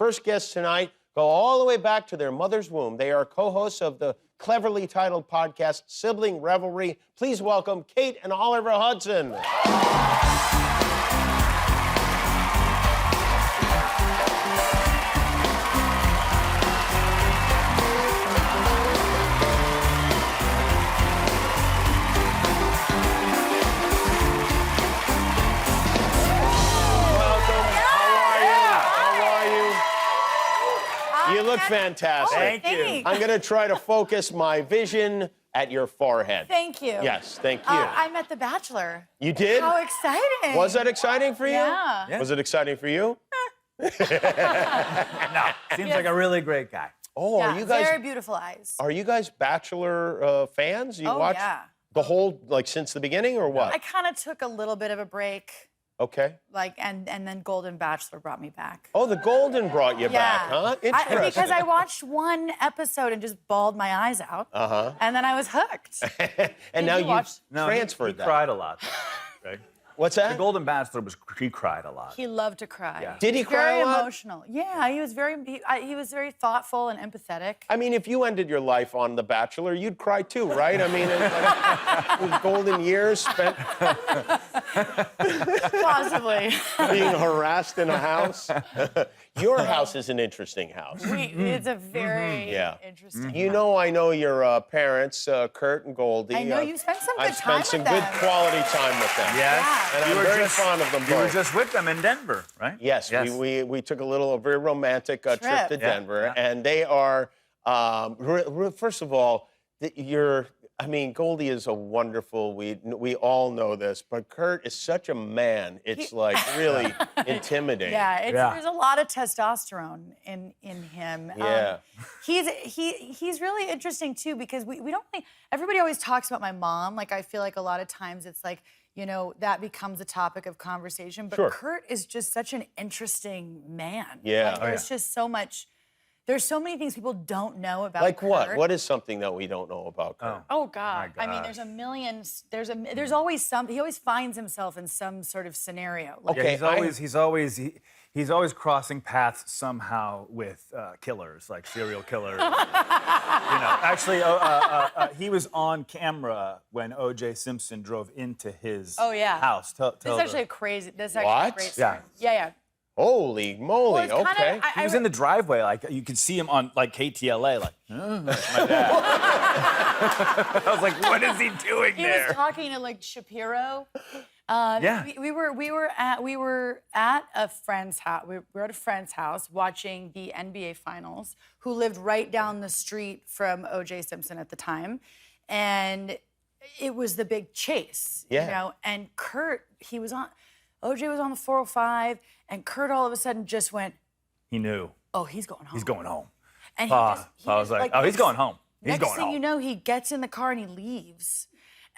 First guests tonight go all the way back to their mother's womb. They are co-hosts of the cleverly titled podcast, Sibling Revelry. Please welcome Kate and Oliver Hudson. You look fantastic. Thank you. I'm going to try to focus my vision at your forehead. Thank you. Yes, thank you. I'm at The Bachelor. You did? How exciting. Was that exciting for you? Yeah. Was it exciting for you? No, seems like a really great guy. Oh, Yeah, are you guys? very beautiful eyes. Are you guys Bachelor fans? You watch yeah. the whole, like, since the beginning, or what? I kind of took a little bit of a break, Okay. and then Golden Bachelor brought me back. Oh, the Golden brought you back, huh? Interesting. Because I watched one episode and just bawled my eyes out. Uh-huh. And then I was hooked. And now you watch? you've No, transferred he that. cried a lot, Greg. What's that? The Golden Bachelor he cried a lot. He loved to cry. Yeah. Did he cry Very a lot? emotional. Yeah, he was very thoughtful and empathetic. I mean, if you ended your life on The Bachelor, you'd cry too, right? I mean, those golden years spent Possibly. being harassed in a house. Your house is an interesting house. It's a very Yeah. interesting. You know, I know your parents, Kurt and Goldie. I know you spent some good I've spent time some with good them. quality time with them. Yes. And I'm very fond of them You were both. just with them in Denver, right? Yes, we took a very romantic trip to Yeah, Denver, yeah. and they are, first of all, Goldie is a wonderful, we all know this, but Kurt is such a man, it's like really intimidating. Yeah, Yeah. there's a lot of testosterone in him. Yeah. He's really interesting too because we don't think everybody always talks about my mom. Like I feel like a lot of times it's like, you know, that becomes a topic of conversation. But Sure. Kurt is just such an interesting man. Yeah. Like, there's just so much. There's so many things people don't know about. Like Kurt. what? What is something that we don't know about Kurt? Oh God. My I mean, gosh. there's a million. There's always some. He always finds himself in some sort of scenario. Like, Okay. He's always crossing paths somehow with killers, like serial killers. Actually, he was on camera when O.J. Simpson drove into his house. This is actually a crazy. This is actually What? a great story. Yeah. Yeah. Holy moly, Well, it's kinda- okay. He was in the driveway, like you could see him on like KTLA, like, that's my dad. I was like, what is he doing He there? was talking to like Shapiro. Yeah. We were at a friend's house. We were at a friend's house watching the NBA Finals, who lived right down the street from O.J. Simpson at the time, and it was the big chase. Yeah. You know, and Kurt, O.J. was on the 405, and Kurt all of a sudden just went, He knew. "Oh, he's going home. He's going home. And I was like, oh, he's going home. He's next going thing home. you know, he gets in the car and he leaves.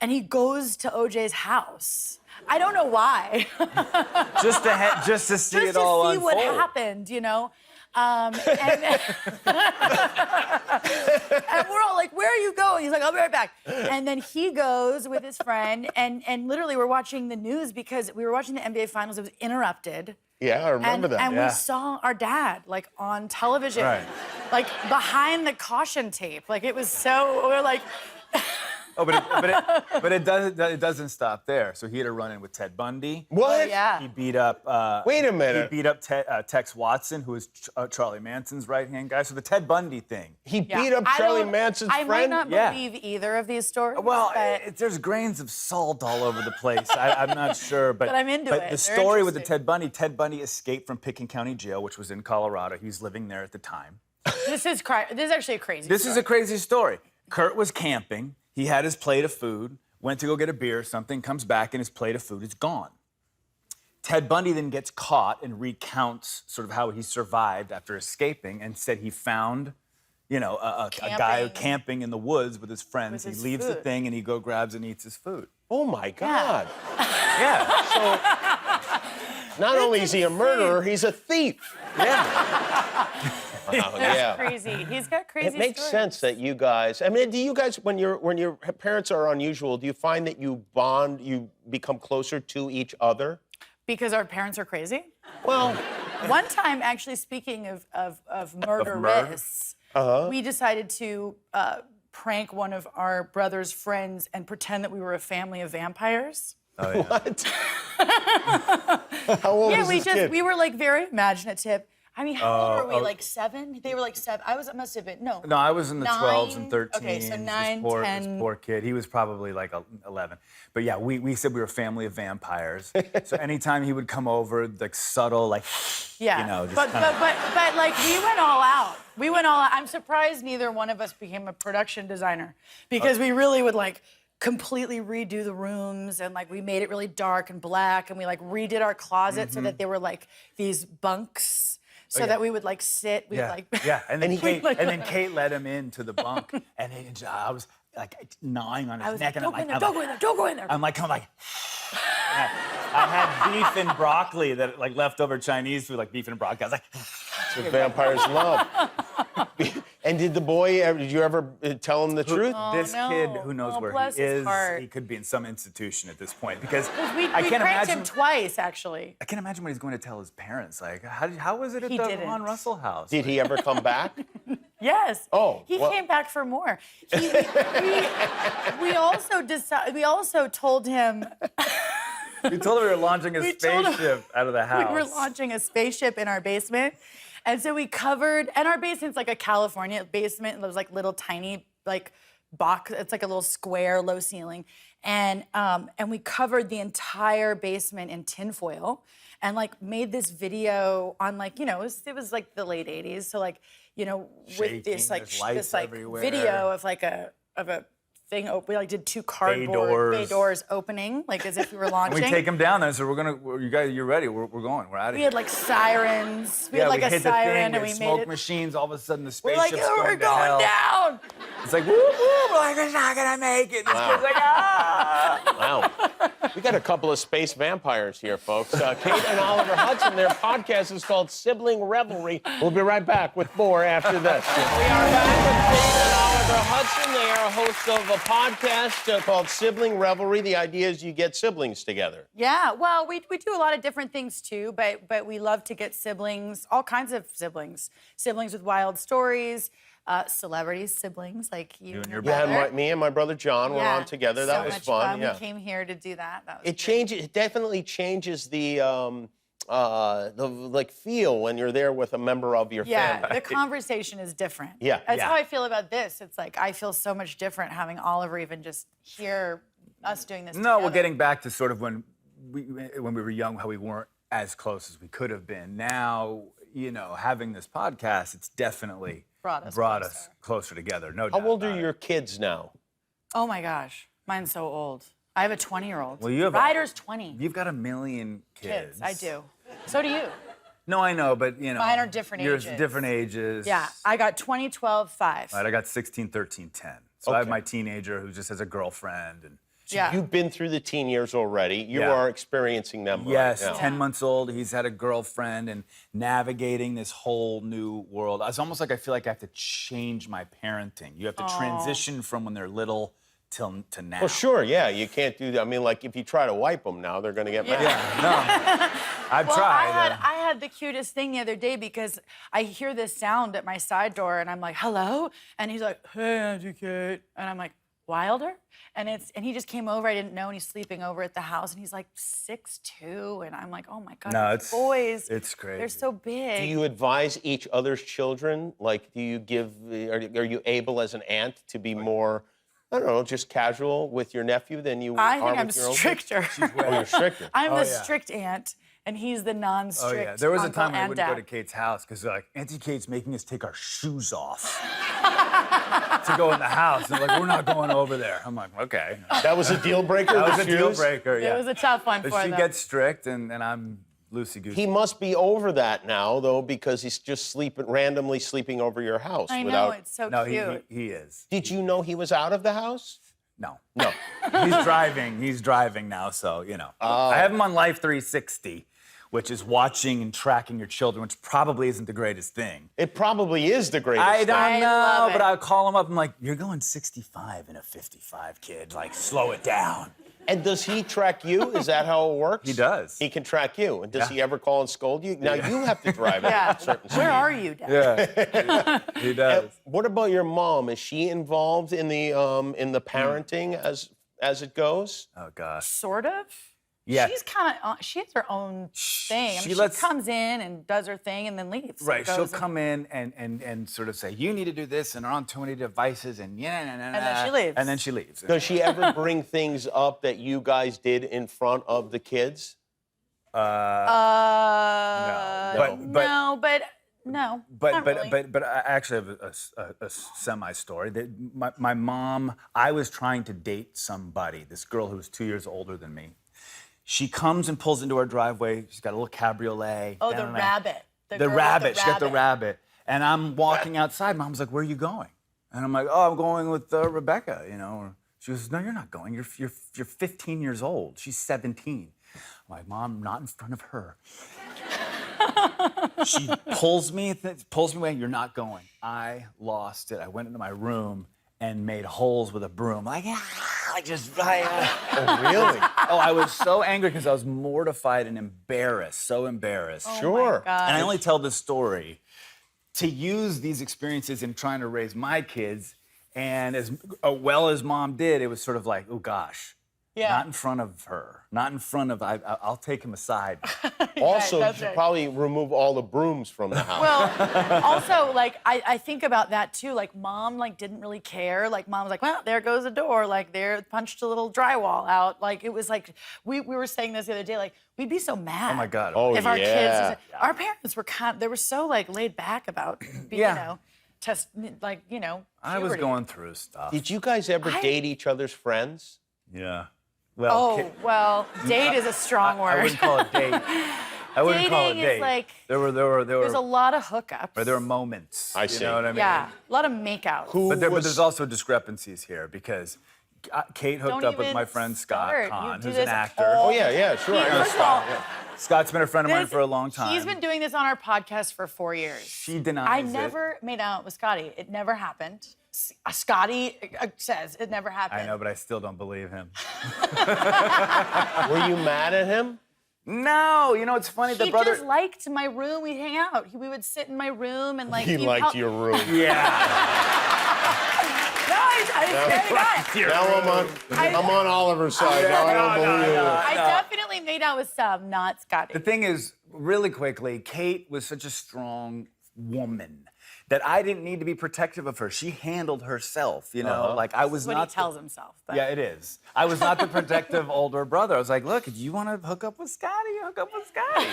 And he goes to OJ's house. I don't know why. just to see Just it all to see unfold. what happened, you know? And we're all like, where are you going? He's like, I'll be right back. And then he goes with his friend, and literally we're watching the news because we were watching the NBA Finals. It was interrupted. Yeah, I remember that. And Yeah. we saw our dad, like, on television. Right. Like, behind the caution tape. Like, it was so, we're like... Oh, but it doesn't stop there. So he had a run-in with Ted Bundy. What? Oh, yeah. He beat up. Wait a minute. He beat up Tex Watson, who was Charlie Manson's right-hand guy. So the Ted Bundy thing. He Yeah. beat up I Charlie don't- Manson's I friend? might not Yeah. believe either of these stories. Well, but there's grains of salt all over the place. I'm not sure, but I'm into it. the They're story with the interesting. Ted Bundy escaped from Pickens County Jail, which was in Colorado. He was living there at the time. this is actually a crazy This story. is a crazy story. Kurt was camping. He had his plate of food, went to go get a beer or something, comes back, and his plate of food is gone. Ted Bundy then gets caught and recounts sort of how he survived after escaping and said he found, a guy Camping. camping in the woods with his friends. With his he leaves the food. thing and he grabs and eats his food. Oh, my God. Yeah. So, not only is he a murderer, he's a thief. Yeah. Wow, yeah. Crazy. He's got crazy It makes stories. sense that you guys, do you guys, when your parents are unusual, do you find that you bond, you become closer to each other? Because our parents are crazy? Well, One time, actually, speaking of murderous, we decided to prank one of our brother's friends and pretend that we were a family of vampires. Oh, yeah. What? How old was this kid? We were like very imaginative. I mean, how old were we? Like 7? They were like 7. I must have been, no. No, I was in the 12s and 9. 13s. Okay, so 9, this 10. poor kid. He was probably like 11. But yeah, we said we were a family of vampires. So anytime he would come over, like subtle, like, Yeah. you know, just but like we went all out. We went all out. I'm surprised neither one of us became a production designer because we really would like completely redo the rooms and like we made it really dark and black and we like redid our closet so that they were like these bunks. So that we would like sit, we would like and then Kate let him into the bunk, and I was like gnawing on his neck, and I'm like, don't go in there. I'm like, I had beef and broccoli that like leftover Chinese food, like beef and broccoli. I was like, That's what vampires love. And did you ever tell him the truth? This kid, who knows where bless he his is, heart. he could be in some institution at this point because We I can't pranked imagine. him twice, actually. I can't imagine what he's going to tell his parents. Like, how was it at He the didn't. Ron Russell house? Did he ever come back? Yes. Oh, He well- came back for more. We also told him You told him we were launching a We told him- spaceship out of the house. we were launching a spaceship in our basement. And so we covered, and our basement's like a California basement, and those like little tiny like box, it's like a little square, low ceiling. And we covered the entire basement in tinfoil and like made this video on like, you know, it was like the late 80s. So like, you know, with this Shaking, like there's lights this like everywhere. video of like a thing. We like did 2 cardboard bay doors opening, like as if we were launching. And we take him down there, so you guys, you're ready. We're going. We're out of We here. had like sirens. We had like we a hit siren the thing, and we smoke made it. machines. All of a sudden, the We're like, spaceship's oh, we're going to hell. going down. It's like, woo, woo. We're like, we're not gonna make it. This kid's like, ah. Wow. We got a couple of space vampires here, folks. Kate and Oliver Hudson, their podcast is called Sibling Revelry. We'll be right back with more after this. We are back with Kate and Oliver Hudson. They are hosts of a podcast called Sibling Revelry. The idea is you get siblings together. Yeah, well, we do a lot of different things too, but we love to get siblings, all kinds of siblings. Siblings with wild stories, celebrity siblings like you and your brother. Yeah, me and my brother John were on together. That so was much fun. Yeah. We came here to do that. That was It changes. It definitely changes the like feel when you're there with a member of your family. the conversation is different. Yeah. That's how I feel about this. It's like I feel so much different having Oliver even just hear us doing this No, together. we're getting back to sort of when we were young, how we weren't as close as we could have been. Now, you know, having this podcast, it's definitely brought us closer together. No doubt. How old are about your it. kids now? Oh my gosh, mine's so old. I have a 20-year-old. Well, you have Ryder's 20. You've got a million kids. I do. So do you. No, I know, but you know. Mine are different yours ages. different ages. Yeah, I got 20, 12, 5. Right, I got 16, 13, 10. So I have my teenager who just has a girlfriend and. Yeah. You've been through the teen years already. You Yeah. are experiencing them Yes, right now. 10 months old. He's had a girlfriend and navigating this whole new world. It's almost like I feel like I have to change my parenting. You have to transition from when they're little to now. Well, sure, yeah. You can't do that. I mean, like, if you try to wipe them now, they're going to get mad. No, I've Well, tried. I had the cutest thing the other day because I hear this sound at my side door and I'm like, hello? And he's like, hey, Auntie Kate. And I'm like, Wilder? And he just came over, I didn't know, and he's sleeping over at the house and he's like 6'2", and I'm like, oh my God, No, these boys. it's crazy. They're so big. Do you advise each other's children? Like, do you are you able as an aunt to be more, I don't know, just casual with your nephew than you I are think I'm with your own kids? stricter. Oh, you're stricter. I'm the yeah. strict aunt, and he's the non-strict Oh yeah, there was a uncle time when I and wouldn't go dad. to Kate's house because they're like, Auntie Kate's making us take our shoes off to go in the house. And they're like, we're not going over there. I'm like, okay. That was a deal breaker? That the was a deal shoes? breaker, yeah. It was a tough one But for she them. gets strict and I'm loosey-goosey. He must be over that now, though, because he's just randomly sleeping over your house. I know, without... it's so No, cute. he is. Did you know he was out of the house? No. No. He's driving now, so, you know. I have him on Life 360, which is watching and tracking your children, which probably isn't the greatest thing. It probably is the greatest I thing. don't I know, love but it. I'll call him up. I'm like, you're going 65 in a 55, kid. Like, slow it down. And does he track you? Is that how it works? He does. He can track you. And does Yeah. he ever call and scold you? Now you have to drive at a certain speed. Where are you, Dad? Yeah, he does. What about your mom? Is she involved in the parenting as it goes? Oh gosh. Sort of. Yeah. She's kind of, she has her own thing. She She lets- comes in and does her thing and then leaves. Right, Goes she'll and- come in and sort of say, you need to do this, and are on too many devices, and And then she leaves. And then she leaves. Does she ever bring things up that you guys did in front of the kids? No. No, But not really. I actually have a semi story. That my mom, I was trying to date somebody, this girl who was 2 years older than me. She comes and pulls into our driveway. She's got a little cabriolet. Oh, down the in rabbit. The girl with rabbit. She got the rabbit. And I'm walking outside. Mom's like, "Where are you going?" And I'm like, "Oh, I'm going with Rebecca." You know. She goes, "No, you're not going. You're 15 years old. She's 17." I'm like, "Mom, not in front of her." She pulls me away. "You're not going." I lost it. I went into my room and made holes with a broom. Like, Oh, really? oh, I was so angry because I was mortified and embarrassed. So embarrassed. Sure. Oh, God. And I only tell this story to use these experiences in trying to raise my kids. And as well as Mom did, it was sort of like, oh gosh, Yeah. not in front of her, not in front of. I'll take him aside. Also, you that's should right. probably remove all the brooms from the house. Well, also, like, I think about that too. Like, Mom, like, didn't really care. Like, Mom was like, well, there goes the door. Like, there, punched a little drywall out. Like, it was like, we were saying this the other day, like, we'd be so mad. Oh my God. Oh, If our yeah. kids, our parents were they were so, like, laid back about, being, Yeah. you know, I was puberty. going through stuff. Did you guys ever date each other's friends? Yeah. Well, Oh, well, date is a strong word. I wouldn't call it date. I wouldn't call it Dating is date. like- there were There's a lot of hookups. or there were moments. I You see. know what I mean? Yeah, a lot of makeouts. But there's also discrepancies here because Kate hooked Don't up with even my friend Scott start. You Kahn, do who's an this actor. all- Oh, yeah, sure. I know First of all, Scott's been a friend of mine this- for a long time. He's been doing this on our podcast for 4 years. She denies I it. never made out with Scotty. It never happened. Scotty says it never happened. I know, but I still don't believe him. Were you mad at him? No, you know it's funny. The He brother. just liked my room. We'd hang out. We would sit in my room and like. He he'd liked help- your room. Yeah. No, I swear to God. Now I'm on Oliver's side. Now I don't believe it. I definitely made out with some, not Scotty. The thing is, really quickly, Kate was such a strong woman that I didn't need to be protective of her. She handled herself, you know? Like I was That's what not he tells himself. But. Yeah, it is. I was not the protective older brother. I was like, look, if you want to hook up with Scotty, hook up with Scotty.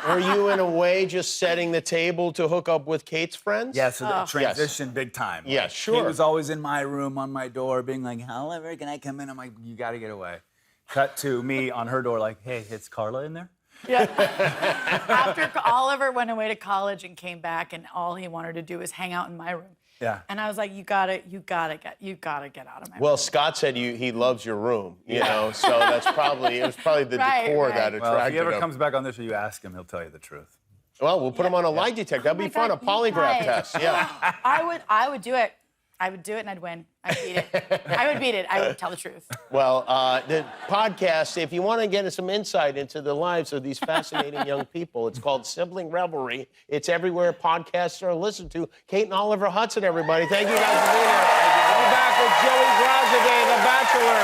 Were you, in a way, just setting the table to hook up with Kate's friends? Yeah, so the transition big time. Yeah, Like, sure. Kate was always in my room on my door being like, Oliver, can I come in? I'm like, you got to get away. Cut to me on her door like, hey, is Carla in there? Yeah. After Oliver went away to college and came back, and all he wanted to do was hang out in my room. Yeah. And I was like, you gotta get out of my room. Well, Scott said he loves your room, you know, so it was probably the Right, decor right. that attracted Well, if he ever him. comes back on this show, you ask him, he'll tell you the truth. Well, we'll put him on a lie detector. That'd be my fun, God, a polygraph you guys. test. Yeah. I would do it. I would do it and I'd win. I'd beat it. I would beat it. I would tell the truth. Well, the podcast, if you want to get some insight into the lives of these fascinating young people, it's called Sibling Revelry. It's everywhere podcasts are listened to. Kate and Oliver Hudson, everybody. Thank you guys for being here. We'll be back with Joey Graziadei, The Bachelor.